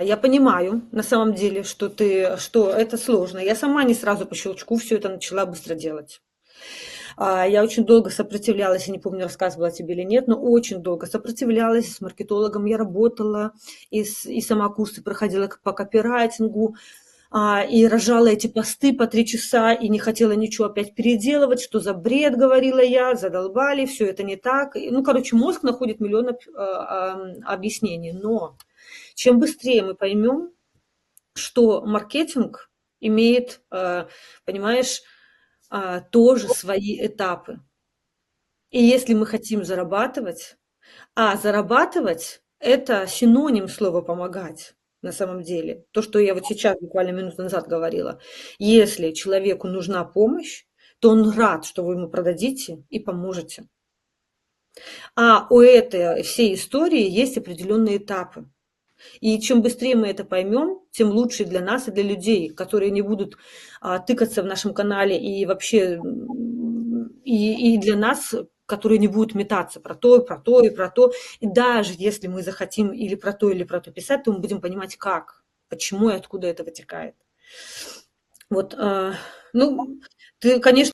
Я понимаю, на самом деле, что это сложно. Я сама не сразу по щелчку все это начала быстро делать. Я очень долго сопротивлялась, я не помню, рассказывала тебе или нет, но очень долго сопротивлялась. С маркетологом я работала, и сама курсы проходила по копирайтингу, и рожала эти посты по 3 часа, и не хотела ничего опять переделывать. Что за бред, говорила я, задолбали, все это не так. Ну, короче, мозг находит миллион объяснений. Но чем быстрее мы поймем, что маркетинг имеет, понимаешь, тоже свои этапы. И если мы хотим зарабатывать, зарабатывать — это синоним слова «помогать» на самом деле. То, что я вот сейчас буквально минуту назад говорила. Если человеку нужна помощь, то он рад, что вы ему продадите и поможете. А у этой всей истории есть определенные этапы. И чем быстрее мы это поймем, тем лучше для нас и для людей, которые не будут тыкаться в нашем канале и вообще и для нас, которые не будут метаться про то, и про то, и про то. И даже если мы захотим или про то писать, то мы будем понимать, как, почему и откуда это вытекает. Вот, ну, ты, конечно,